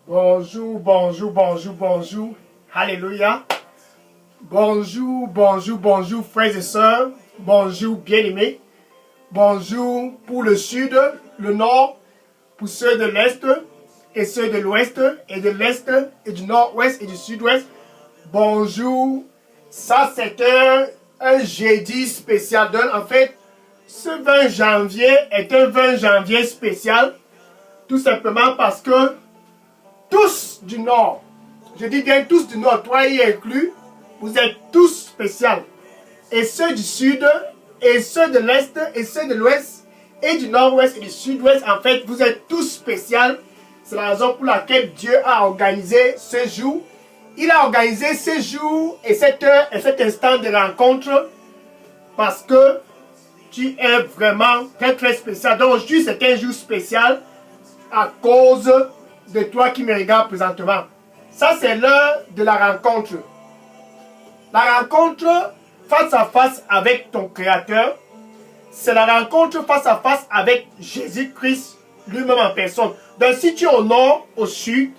Bonjour, bonjour, bonjour, bonjour. Alléluia. Bonjour, bonjour, bonjour, frères et sœurs. Bonjour, bien-aimés. Bonjour pour le sud, le nord, pour ceux de l'est et ceux de l'ouest et de l'est et du nord-ouest et du sud-ouest. Bonjour. Ça, c'est un jeudi spécial. En fait, ce 20 janvier est un 20 janvier spécial. Tout simplement parce que tous du Nord, je dis bien tous du Nord, toi y inclus, vous êtes tous spéciaux. Et ceux du Sud, et ceux de l'Est, et ceux de l'Ouest, et du Nord-Ouest et du Sud-Ouest, en fait, vous êtes tous spéciaux. C'est la raison pour laquelle Dieu a organisé ce jour. Il a organisé ce jour et cette heure et cet instant de rencontre parce que tu es vraiment très très spécial. Donc aujourd'hui, c'est un jour spécial à cause de toi qui me regarde présentement. Ça, c'est l'heure de la rencontre. La rencontre face à face avec ton Créateur, c'est la rencontre face à face avec Jésus-Christ lui-même en personne. Donc, si tu es au nord, au sud,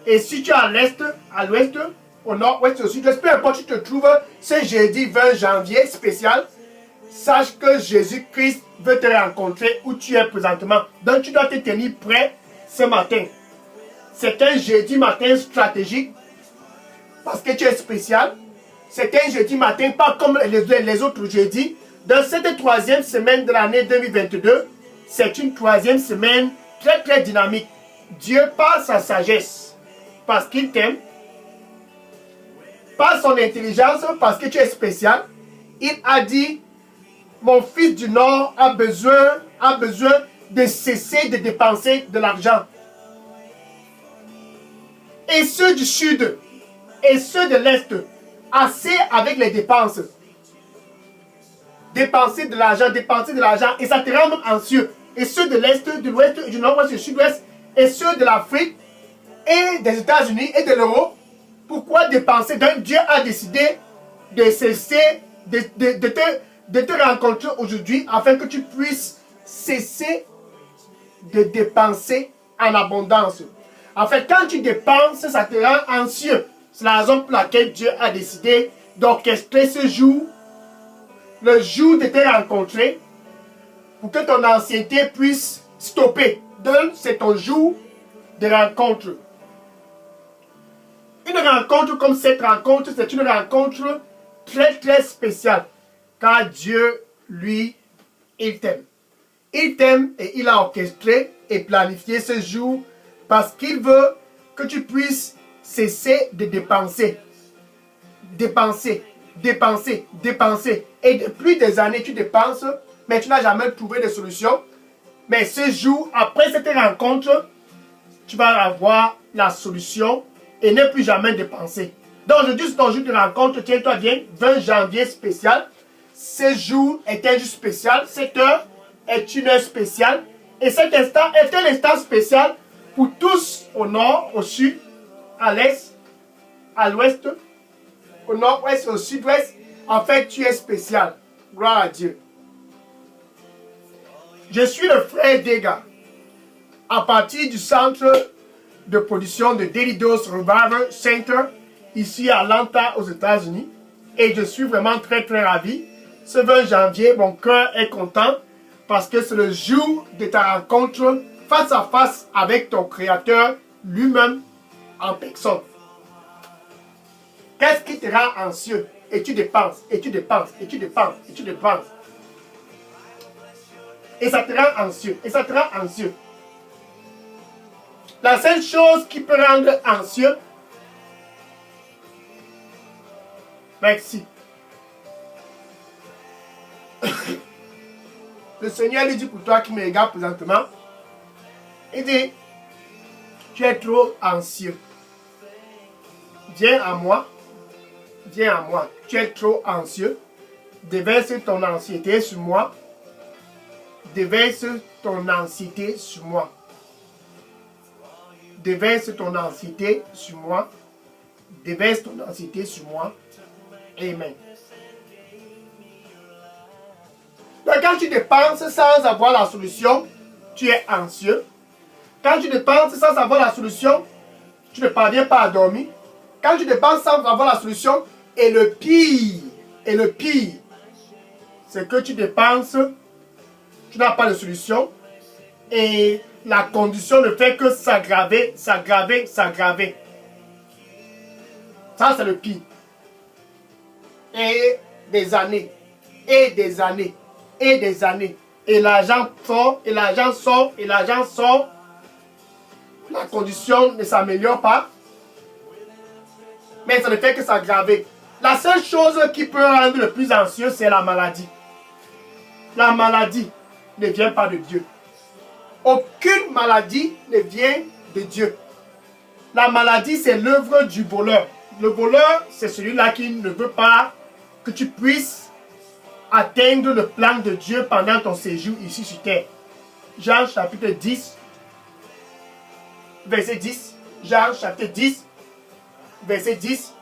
et si tu es à l'est, à l'ouest, au nord-ouest, au sud-ouest, peu importe où tu te trouves, ce jeudi 20 janvier spécial, sache que Jésus-Christ veut te rencontrer où tu es présentement. Donc, tu dois te tenir prêt ce matin. C'est un jeudi matin stratégique parce que tu es spécial. C'est un jeudi matin, pas comme les autres jeudis. Dans cette troisième semaine de l'année 2022, c'est une troisième semaine très très dynamique. Dieu, par sa sagesse, parce qu'il t'aime, par son intelligence, parce que tu es spécial, il a dit, mon fils du Nord a besoin de cesser de dépenser de l'argent. Et ceux du Sud et ceux de l'Est, assez avec les dépenses. Dépenser de l'argent, et ça te rend anxieux. Et ceux de l'Est, de l'Ouest, du Nord-Ouest, du Sud-Ouest, et ceux de l'Afrique, et des États-Unis, et de l'Europe. Pourquoi dépenser? Donc Dieu a décidé de cesser, de te rencontrer aujourd'hui, afin que tu puisses cesser de dépenser en abondance. En fait, quand tu dépenses, ça te rend anxieux. C'est la raison pour laquelle Dieu a décidé d'orchestrer ce jour, le jour de te rencontrer, pour que ton anxiété puisse stopper. Donc, c'est ton jour de rencontre. Une rencontre comme cette rencontre, c'est une rencontre très très spéciale. Car Dieu, lui, il t'aime. Il t'aime et il a orchestré et planifié ce jour parce qu'il veut que tu puisses cesser de dépenser. Dépenser, dépenser, dépenser. Et depuis des années, tu dépenses, mais tu n'as jamais trouvé de solution. Mais ce jour, après cette rencontre, tu vas avoir la solution et ne plus jamais dépenser. Donc aujourd'hui, c'est ton jour de rencontre. Tiens-toi bien, 20 janvier spécial. Ce jour est un jour spécial. Cette heure est une heure spéciale. Et cet instant est un instant spécial pour tous au nord, au sud, à l'est, à l'ouest, au nord-ouest, au sud-ouest. En fait, tu es spécial. Gloire à Dieu. Je suis le frère Dega, à partir du centre de production de Daily Dose Revival Center, ici à Atlanta, aux États-Unis. Et je suis vraiment très très ravi. Ce 20 janvier, mon cœur est content parce que c'est le jour de ta rencontre face à face avec ton Créateur lui-même en personne. Qu'est-ce qui te rend anxieux? Et tu dépenses, et tu dépenses, et tu dépenses, et tu dépenses. Et ça te rend anxieux, et ça te rend anxieux. La seule chose qui peut rendre anxieux, merci. Le Seigneur lui dit pour toi qui me regarde présentement, il dit, tu es trop anxieux. Viens à moi, tu es trop anxieux. Déverse ton anxiété sur moi. Déverse ton anxiété sur moi. Déverse ton anxiété sur moi. Déverse ton anxiété sur moi. Amen. Donc quand tu dépenses sans avoir la solution, tu es anxieux. Quand tu dépenses sans avoir la solution, tu ne parviens pas à dormir. Quand tu dépenses sans avoir la solution, et le pire, c'est que tu dépenses, tu n'as pas de solution, et la condition ne fait que s'aggraver. Ça, c'est le pire. Et des années, et des années, et des années. Et l'argent sort, et l'argent sort, et l'argent sort. La condition ne s'améliore pas. Mais ça ne fait que s'aggraver. La seule chose qui peut rendre le plus anxieux, c'est la maladie. La maladie ne vient pas de Dieu. Aucune maladie ne vient de Dieu. La maladie, c'est l'œuvre du voleur. Le voleur, c'est celui-là qui ne veut pas que tu puisses atteindre le plan de Dieu pendant ton séjour ici sur terre. Jean chapitre 10, verset 10. Jean chapitre 10, verset 10.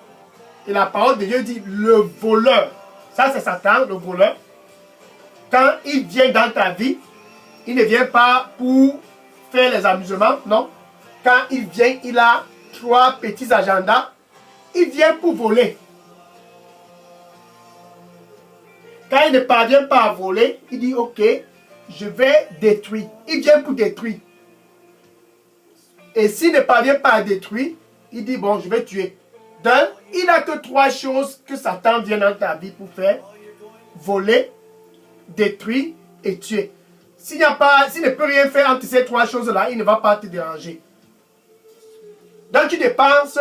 Et la parole de Dieu dit, le voleur, ça c'est Satan, le voleur, quand il vient dans ta vie, il ne vient pas pour faire les amusements, non. Quand il vient, il a 3 petits agendas. Il vient pour voler. Quand il ne parvient pas à voler, il dit, ok, je vais détruire. Il vient pour détruire. Et s'il ne parvient pas à détruire, il dit, bon, je vais tuer. Donc, il n'a que 3 choses que Satan vient dans ta vie pour faire. Voler, détruire et tuer. S'il ne peut rien faire entre ces 3 choses-là, il ne va pas te déranger. Donc, tu dépenses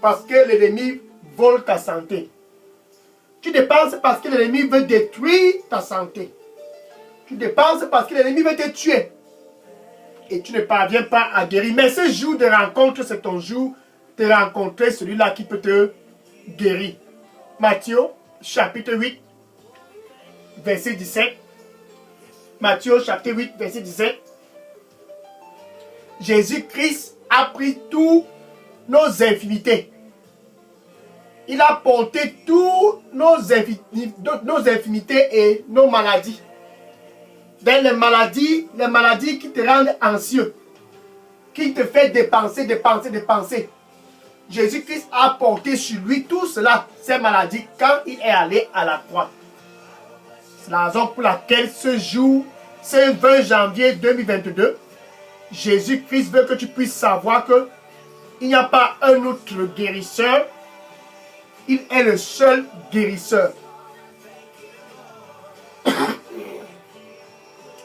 parce que l'ennemi vole ta santé. Tu dépenses parce que l'ennemi veut détruire ta santé. Tu dépenses parce que l'ennemi veut te tuer. Et tu ne parviens pas à guérir. Mais ce jour de rencontre, c'est ton jour de rencontrer celui-là qui peut te guérir. Matthieu, chapitre 8, verset 17. Matthieu, chapitre 8, verset 17. Jésus-Christ a pris tous nos infimités. Il a porté tous nos infimités et nos maladies. Ben, les maladies qui te rendent anxieux, qui te fait dépenser. Jésus-Christ a porté sur lui tout cela, ces maladies, quand il est allé à la croix. C'est la raison pour laquelle ce jour, ce 20 janvier 2022, Jésus-Christ veut que tu puisses savoir que il n'y a pas un autre guérisseur. Il est le seul guérisseur.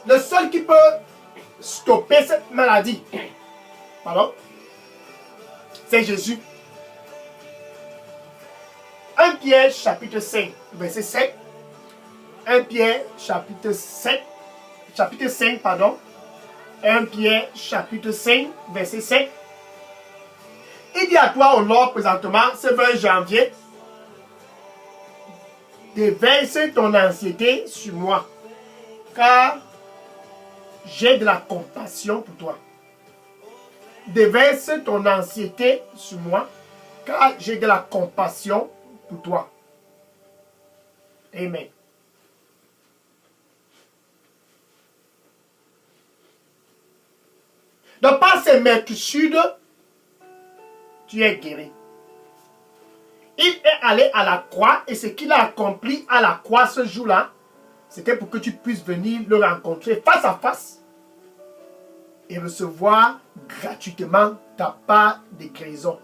Le seul qui peut stopper cette maladie, pardon, c'est Jésus. 1 Pierre chapitre 5, verset 7. 1 Pierre chapitre 5, pardon. 1 Pierre chapitre 5, verset 7. Il dit à toi au Lord présentement, ce 20 janvier, déverse ton anxiété sur moi, car j'ai de la compassion pour toi. Déverse ton anxiété sur moi, car j'ai de la compassion pour toi. Amen. Donc par ces maîtritudes, tu es guéri. Il est allé à la croix et ce qu'il a accompli à la croix ce jour-là, c'était pour que tu puisses venir le rencontrer face à face et recevoir gratuitement ta part de guérison.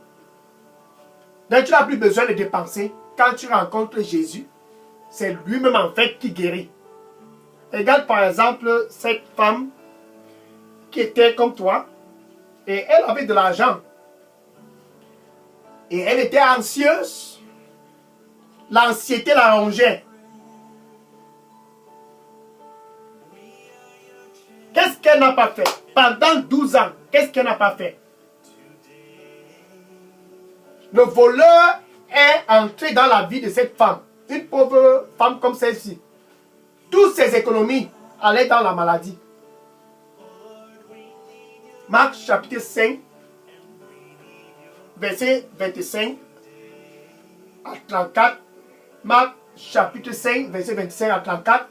Donc tu n'as plus besoin de dépenser. Quand tu rencontres Jésus, c'est lui-même en fait qui guérit. Regarde par exemple cette femme qui était comme toi et elle avait de l'argent. Et elle était anxieuse. L'anxiété la rongeait. Qu'est-ce qu'elle n'a pas fait? Pendant 12 ans, qu'est-ce qu'elle n'a pas fait? Le voleur est entré dans la vie de cette femme. Une pauvre femme comme celle-ci. Toutes ses économies allaient dans la maladie. Marc chapitre 5. Verset 25 à 34. Marc chapitre 5, verset 25 à 34.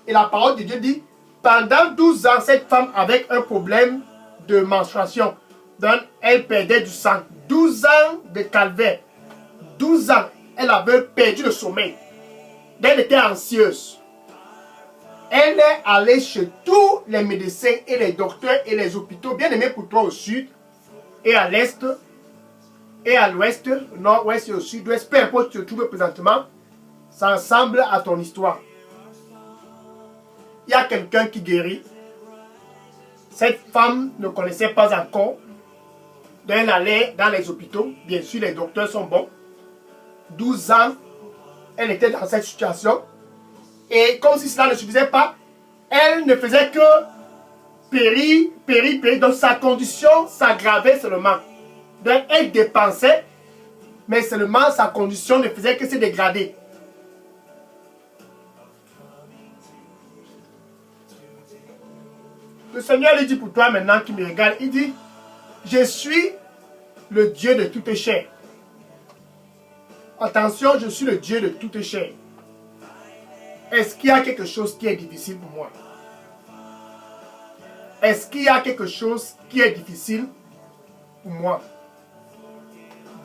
Et la parole de Dieu dit, pendant 12 ans, cette femme avec un problème de menstruation. Donc, elle perdait du sang. 12 ans de calvaire. 12 ans, elle avait perdu le sommeil. Elle était anxieuse. Elle est allée chez tous les médecins et les docteurs et les hôpitaux, bien aimés pour toi au sud et à l'est et à l'ouest, nord-ouest et au sud-ouest, peu importe où tu te trouves présentement, ça ressemble à ton histoire. Il y a quelqu'un qui guérit. Cette femme ne connaissait pas encore. Donc elle allait dans les hôpitaux. Bien sûr, les docteurs sont bons. 12 ans, elle était dans cette situation. Et comme si cela ne suffisait pas, elle ne faisait que périr. Donc sa condition s'aggravait seulement. Donc elle dépensait, mais seulement sa condition ne faisait que se dégrader. Le Seigneur lui dit pour toi maintenant qui me regarde, il dit, je suis le Dieu de toute chair. Attention, je suis le Dieu de toute chair. Est-ce qu'il y a quelque chose qui est difficile pour moi? Est-ce qu'il y a quelque chose qui est difficile pour moi?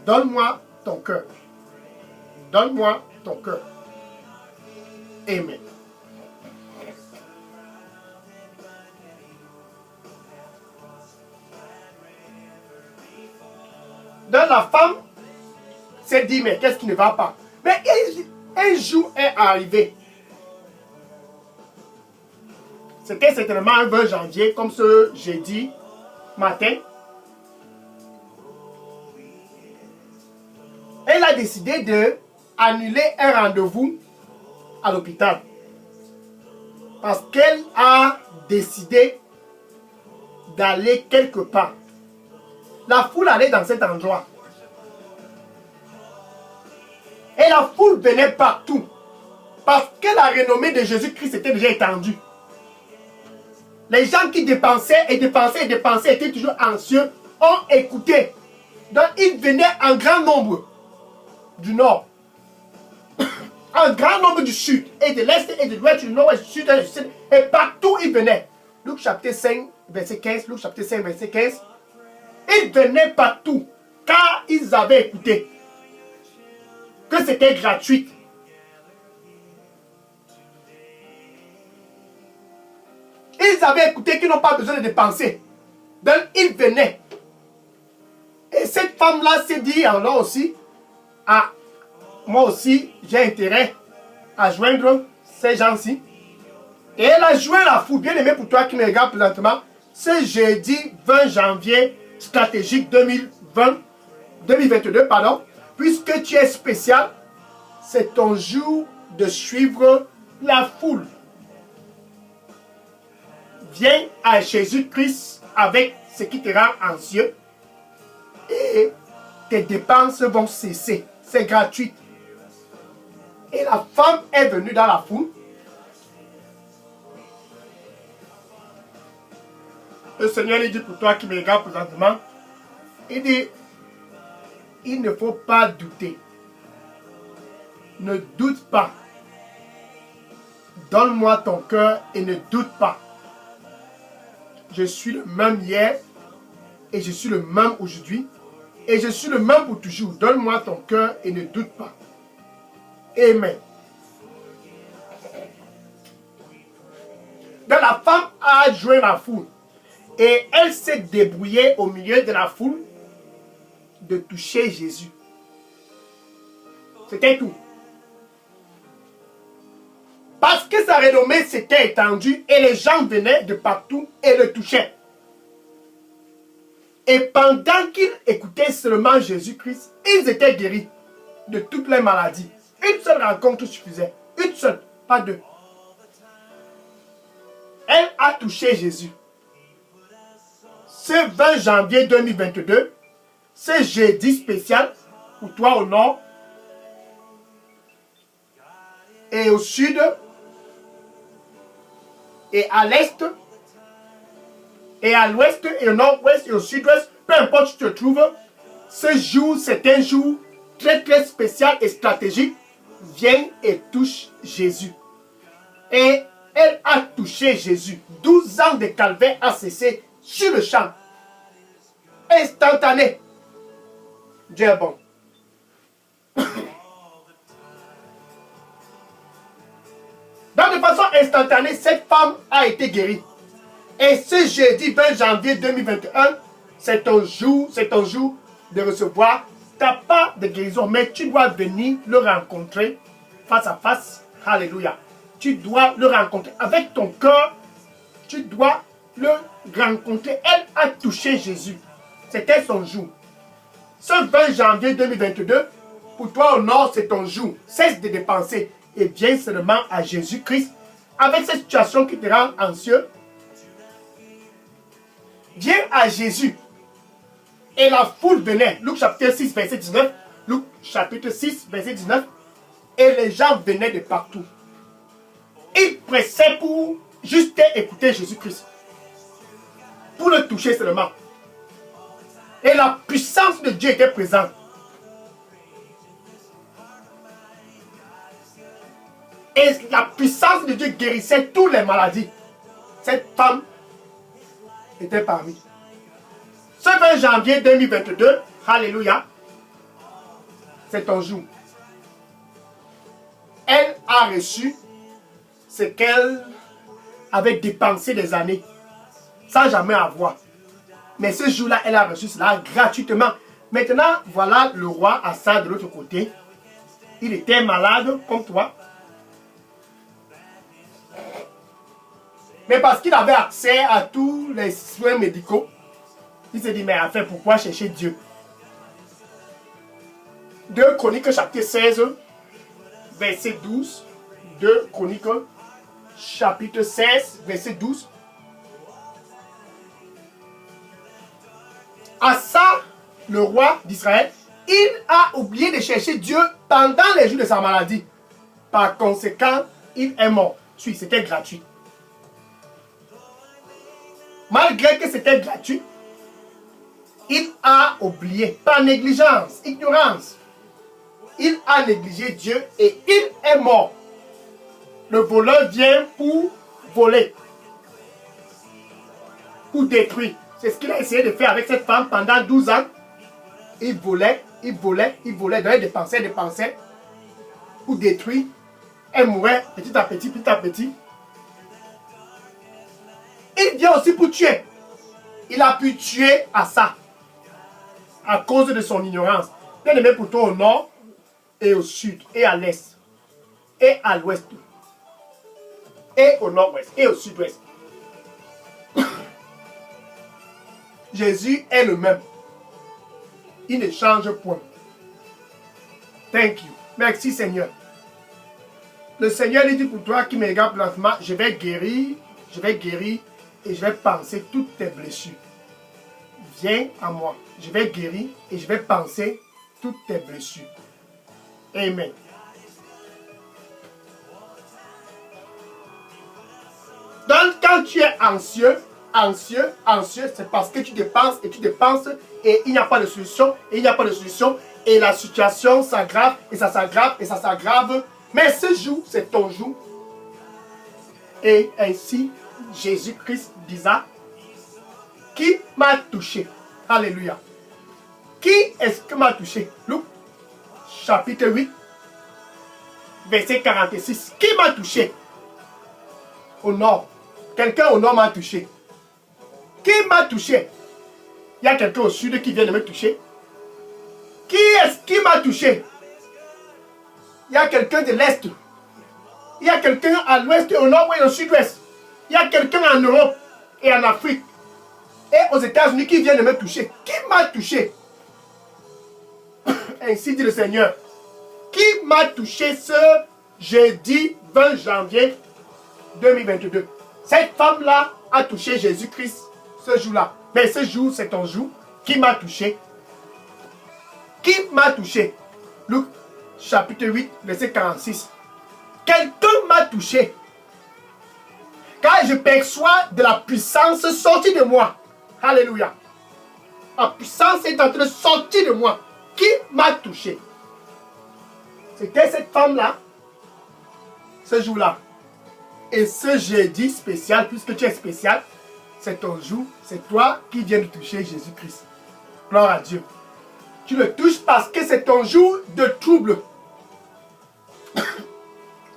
Donne-moi ton cœur. Donne-moi ton cœur. Amen. Donc la femme s'est dit, mais qu'est-ce qui ne va pas? Mais un jour est arrivé. C'était certainement un 20 janvier, comme ce jeudi matin. Elle a décidé d'annuler un rendez-vous à l'hôpital. Parce qu'elle a décidé d'aller quelque part. La foule allait dans cet endroit. Et la foule venait partout. Parce que la renommée de Jésus-Christ était déjà étendue. Les gens qui dépensaient, étaient toujours anxieux, ont écouté. Donc ils venaient en grand nombre du nord. Un grand nombre du sud, et de l'est, et de l'ouest, du nord, et du sud, et du sud. Et partout ils venaient. Luc chapitre 5, verset 15. Luc chapitre 5, verset 15. Ils venaient partout, car ils avaient écouté que c'était gratuit. Ils avaient écouté qu'ils n'ont pas besoin de dépenser. Donc ils venaient. Et cette femme-là s'est dit alors aussi, ah, moi aussi j'ai intérêt à joindre ces gens-ci. Et elle a joint la foule, bien aimé pour toi qui me regarde présentement, ce jeudi 20 janvier stratégique 2022, pardon, puisque tu es spécial, c'est ton jour de suivre la foule. Viens à Jésus-Christ avec ce qui te rend anxieux et tes dépenses vont cesser. C'est gratuit. Et la femme est venue dans la foule. Le Seigneur lui dit pour toi qui me regarde présentement, il dit, il ne faut pas douter. Ne doute pas. Donne-moi ton cœur et ne doute pas. Je suis le même hier et je suis le même aujourd'hui et je suis le même pour toujours. Donne-moi ton cœur et ne doute pas. Amen. Donc la femme a joint la foule et elle s'est débrouillée au milieu de la foule de toucher Jésus. C'était tout. Parce que sa renommée s'était étendue et les gens venaient de partout et le touchaient. Et pendant qu'ils écoutaient seulement Jésus-Christ, ils étaient guéris de toutes les maladies. Une seule rencontre suffisait. Une seule, pas deux. Elle a touché Jésus. Ce 20 janvier 2022, ce jeudi spécial pour toi au nord et au sud et à l'est et à l'ouest et au nord-ouest et au sud-ouest, peu importe où tu te trouves, ce jour c'est un jour très très spécial et stratégique. Viens et touche Jésus. Et elle a touché Jésus. 12 ans de calvaire a cessé sur le champ. instantanée. Dieu est bon. Donc, de façon instantanée, cette femme a été guérie. Et ce jeudi 20 janvier 2021, c'est ton jour de recevoir ta part de guérison. Mais tu dois venir le rencontrer face à face. Alléluia. Tu dois le rencontrer avec ton cœur. Tu dois le rencontrer. Elle a touché Jésus. C'était son jour. Ce 20 janvier 2022, pour toi au nord, c'est ton jour. Cesse de dépenser et viens seulement à Jésus-Christ. Avec cette situation qui te rend anxieux, viens à Jésus. Et la foule venait. Luc chapitre 6, verset 19. Luc chapitre 6, verset 19. Et les gens venaient de partout. Ils pressaient pour juste écouter Jésus-Christ. Pour le toucher seulement. Et la puissance de Dieu était présente. Et la puissance de Dieu guérissait toutes les maladies. Cette femme était parmi. Ce 20 janvier 2022, alléluia, c'est ton jour. Elle a reçu ce qu'elle avait dépensé des années, sans jamais avoir. Mais ce jour-là, elle a reçu cela gratuitement. Maintenant, voilà le roi Assa de l'autre côté. Il était malade comme toi. Mais parce qu'il avait accès à tous les soins médicaux, il s'est dit, mais enfin, pourquoi chercher Dieu? 2 Chroniques chapitre 16, verset 12. 2 Chroniques chapitre 16, verset 12. Assa, le roi d'Israël, il a oublié de chercher Dieu pendant les jours de sa maladie. Par conséquent, il est mort. C'était gratuit. Malgré que c'était gratuit, il a oublié, par négligence, ignorance. Il a négligé Dieu et il est mort. Le voleur vient pour voler, pour détruire. C'est ce qu'il a essayé de faire avec cette femme pendant 12 ans. Il volait, il volait, il volait, il dépensait pour détruire. Elle mourait petit à petit, petit à petit. Il vient aussi pour tuer. Il a pu tuer Assa à cause de son ignorance. Bien aimé pour toi au nord et au sud et à l'est et à l'ouest et au nord-ouest et au sud-ouest. Jésus est le même. Il ne change point. Thank you. Merci Seigneur. Le Seigneur lui dit pour toi qui me regarde présentement, je vais guérir et je vais penser toutes tes blessures. Viens à moi. Je vais guérir et je vais penser toutes tes blessures. Amen. Donc quand tu es anxieux, c'est parce que tu dépenses et il n'y a pas de solution, et la situation s'aggrave et ça s'aggrave. Mais ce jour, c'est ton jour. Et ainsi, Jésus-Christ disait, qui m'a touché? Alléluia. Qui est-ce que m'a touché? Luc, chapitre 8, verset 46. Qui m'a touché? Au nord. Quelqu'un au nord m'a touché. Qui m'a touché? Il y a quelqu'un au sud qui vient de me toucher. Qui est-ce qui m'a touché? Il y a quelqu'un de l'est. Il y a quelqu'un à l'ouest, au nord et au sud-ouest. Il y a quelqu'un en Europe et en Afrique et aux États-Unis qui vient de me toucher. Qui m'a touché? Ainsi dit le Seigneur. Qui m'a touché ce jeudi 20 janvier 2022? Cette femme-là a touché Jésus-Christ ce jour-là. Mais ce jour, c'est ton jour. Qui m'a touché? Qui m'a touché? Luc chapitre 8, verset 46. Quelqu'un m'a touché. Car je perçois de la puissance sortie de moi. Alléluia. La puissance est en train de sortir de moi. Qui m'a touché? C'était cette femme-là, ce jour-là. Et ce jeudi spécial, puisque tu es spécial, c'est ton jour, c'est toi qui viens de toucher Jésus-Christ. Gloire à Dieu. Tu le touches parce que c'est ton jour de trouble.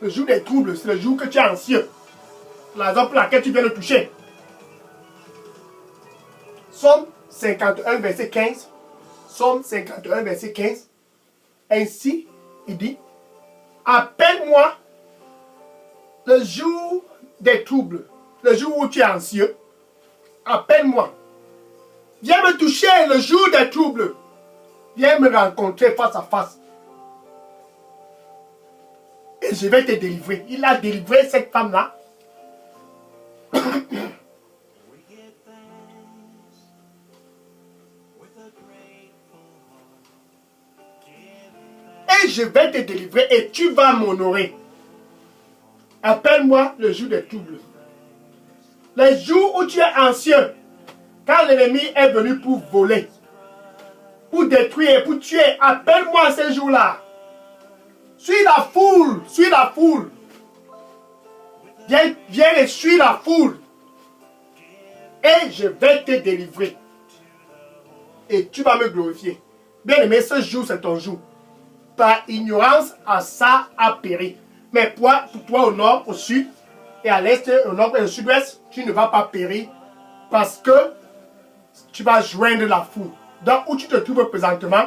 Le jour des troubles, c'est le jour que tu es anxieux. C'est la raison pour laquelle tu viens le toucher. Psaume 51, verset 15. Psaume 51, verset 15. Ainsi, il dit, appelle-moi le jour des troubles, le jour où tu es anxieux. Appelle-moi. Viens me toucher le jour des troubles. Viens me rencontrer face à face. Et je vais te délivrer. Il a délivré cette femme-là. Et je vais te délivrer et tu vas m'honorer. Appelle-moi le jour des troubles. Les jours où tu es anxieux, quand l'ennemi est venu pour voler, pour détruire, pour tuer, appelle-moi ces jours-là. Suis la foule, suis la foule. Viens et suis la foule. Et je vais te délivrer. Et tu vas me glorifier. Bien aimé, ce jour, c'est ton jour. Par ignorance, à ça a péri. Mais pour toi, au nord, au sud, et à l'est, au nord et au sud-ouest, tu ne vas pas périr. Parce que tu vas joindre la foule. Donc, où tu te trouves présentement,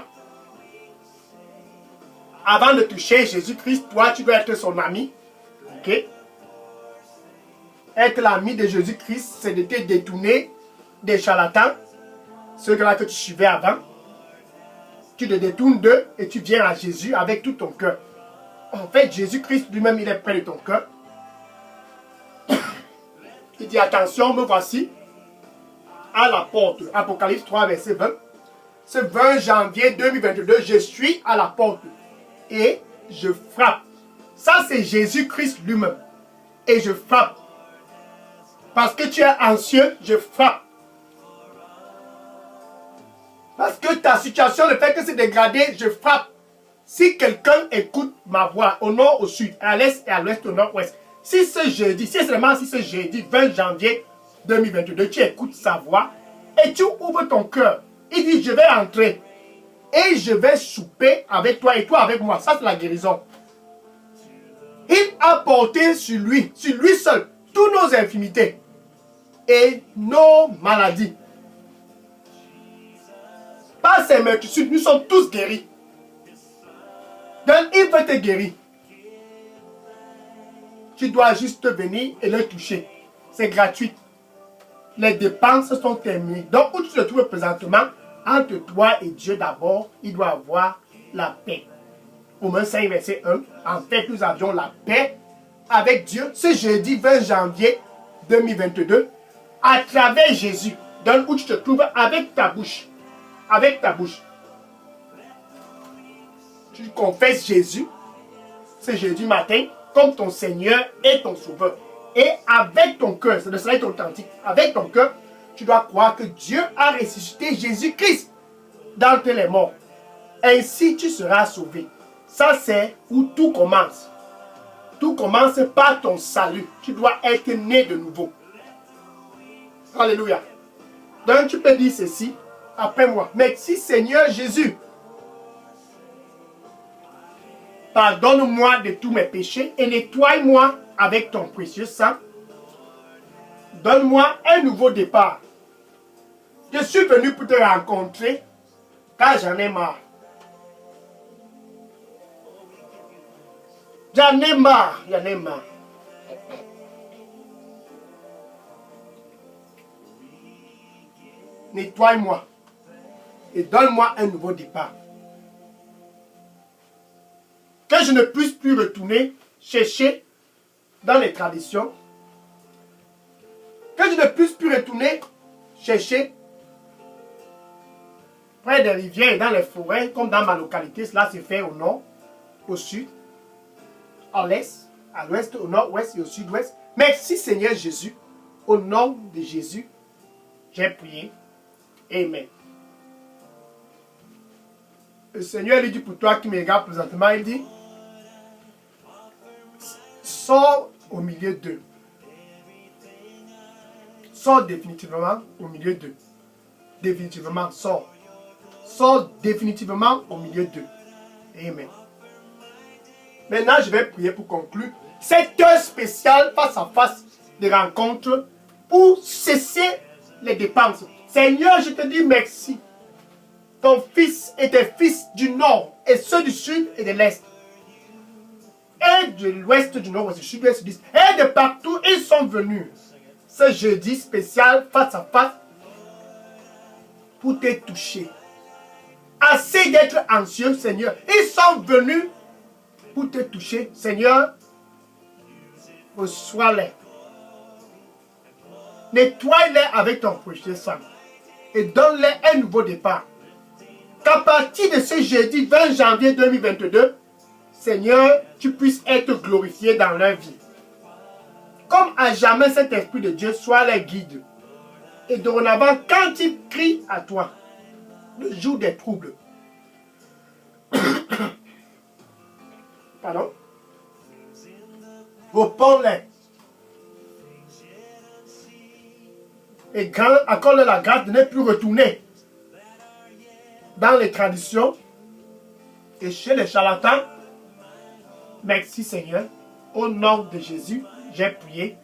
avant de toucher Jésus-Christ, toi, tu dois être son ami. Ok? Être l'ami de Jésus-Christ, c'est de te détourner des charlatans, ceux-là que tu suivais avant. Tu te détournes d'eux et tu viens à Jésus avec tout ton cœur. En fait, Jésus-Christ lui-même, il est près de ton cœur. Il dit, attention, me voici à la porte. Apocalypse 3, verset 20. Ce 20 janvier 2022, je suis à la porte et je frappe. Ça, c'est Jésus-Christ lui-même. Et je frappe. Parce que tu es anxieux, je frappe. Parce que ta situation, le fait que c'est dégradé, je frappe. Si quelqu'un écoute ma voix au nord, au sud, à l'est et à l'ouest, au nord-ouest, si ce jeudi, si seulement si ce jeudi 20 janvier 2022, tu écoutes sa voix et tu ouvres ton cœur, il dit, je vais entrer et je vais souper avec toi et toi avec moi. Ça, c'est la guérison. Il a porté sur lui seul, toutes nos infimités et nos maladies. Par ses meurtrissures, nous sommes tous guéris. Donc, il veut te guérir. Tu dois juste venir et le toucher. C'est gratuit. Les dépenses sont terminées. Donc, où tu te trouves présentement, entre toi et Dieu d'abord, il doit avoir la paix. Romains 5, verset 1. En fait, nous avions la paix avec Dieu ce jeudi 20 janvier 2022 à travers Jésus. Donc, où tu te trouves avec ta bouche. Avec ta bouche. Tu confesses Jésus ce jeudi matin comme ton Seigneur et ton Sauveur. Et avec ton cœur, c'est de cela est authentique, avec ton cœur, tu dois croire que Dieu a ressuscité Jésus-Christ d'entre les morts. Ainsi, tu seras sauvé. Ça, c'est où tout commence. Tout commence par ton salut. Tu dois être né de nouveau. Alléluia. Donc, tu peux dire ceci après moi. Merci Seigneur Jésus. Pardonne-moi de tous mes péchés et nettoie-moi avec ton précieux sang. Donne-moi un nouveau départ. Je suis venu pour te rencontrer car j'en ai marre. J'en ai marre, j'en ai marre. Nettoie-moi et donne-moi un nouveau départ. Que je ne puisse plus retourner chercher dans les traditions. Que je ne puisse plus retourner chercher près des rivières et dans les forêts, comme dans ma localité. Cela se fait au nord, au sud, à l'est, à l'ouest, au nord-ouest et au sud-ouest. Merci Seigneur Jésus. Au nom de Jésus, j'ai prié. Amen. Le Seigneur lui dit pour toi qui me regarde présentement, il dit, sors au milieu d'eux. Sors définitivement au milieu d'eux. Définitivement, sors. sort définitivement au milieu d'eux. Amen. Maintenant, je vais prier pour conclure cette heure spéciale face à face des rencontres pour cesser les dépenses. Seigneur, je te dis merci. Ton fils et tes fils du nord et ceux du sud et de l'est et de l'ouest, du nord, du sud-ouest, du et de partout, ils sont venus ce jeudi spécial face à face pour te toucher. Assez d'être anxieux, Seigneur. Ils sont venus pour te toucher, Seigneur. Reçois-les. Nettoie-les avec ton précieux sang et donne-les un nouveau départ. Qu'à partir de ce jeudi 20 janvier 2022, Seigneur, tu puisses être glorifié dans leur vie. Comme à jamais cet Esprit de Dieu soit leur guide. Et dorénavant, quand ils crient à toi, le jour des troubles, pardon, réponds-les. Et accorde la grâce de ne plus retourner dans les traditions et chez les charlatans. Merci Seigneur. Au nom de Jésus, j'ai prié.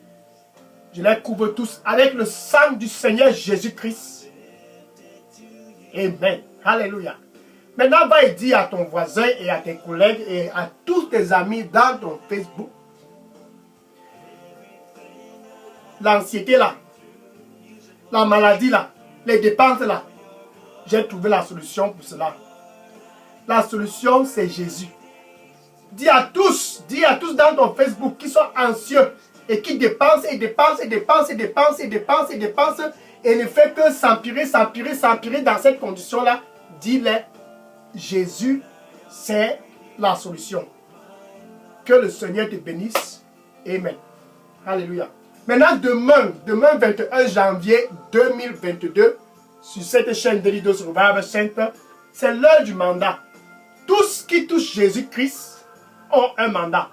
Je les couvre tous avec le sang du Seigneur Jésus-Christ. Amen. Alléluia. Maintenant, va et dire à ton voisin et à tes collègues et à tous tes amis dans ton Facebook. L'anxiété là, la maladie là, les dépenses là, j'ai trouvé la solution pour cela. La solution, c'est Jésus. Dis à tous dans ton Facebook qui sont anxieux et qui dépensent et dépensent et dépensent et dépensent et dépensent et dépensent et ne fait que s'empirer dans cette condition-là. Dis-les, Jésus, c'est la solution. Que le Seigneur te bénisse. Amen. Alléluia. Maintenant, demain 21 janvier 2022, sur cette chaîne de Leaders Revival Center, c'est l'heure du mandat. Tous qui touchent Jésus-Christ ont un mandat.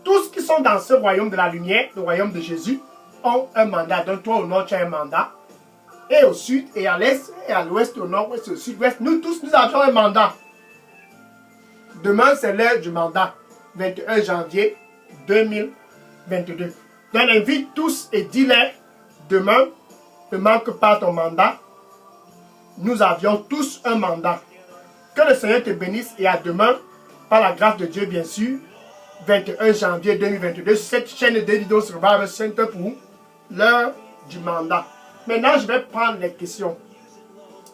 Tous qui sont dans ce royaume de la lumière, le royaume de Jésus, ont un mandat. Donc toi au nord, tu as un mandat. Et au sud, et à l'est, et à l'ouest, au nord-ouest, au sud-ouest, nous tous, nous avons un mandat. Demain, c'est l'heure du mandat. 21 janvier 2022. Donc invite tous et dis-les, demain, ne manque pas ton mandat. Nous avions tous un mandat. Que le Seigneur te bénisse et à demain, par la grâce de Dieu bien sûr, 21 janvier 2022, sur cette chaîne de Leaders Revival Center pour l'heure du mandat. Maintenant, je vais prendre les questions.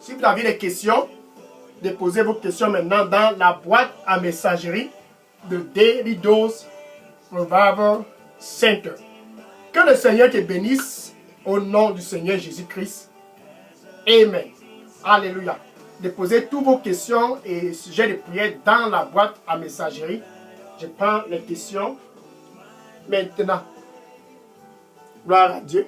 Si vous avez des questions, déposez vos questions maintenant dans la boîte à messagerie de Leaders Revival Center. Que le Seigneur te bénisse au nom du Seigneur Jésus-Christ. Amen. Alléluia. Déposez toutes vos questions et sujets de prière dans la boîte à messagerie. Je prends les questions maintenant. Gloire à Dieu.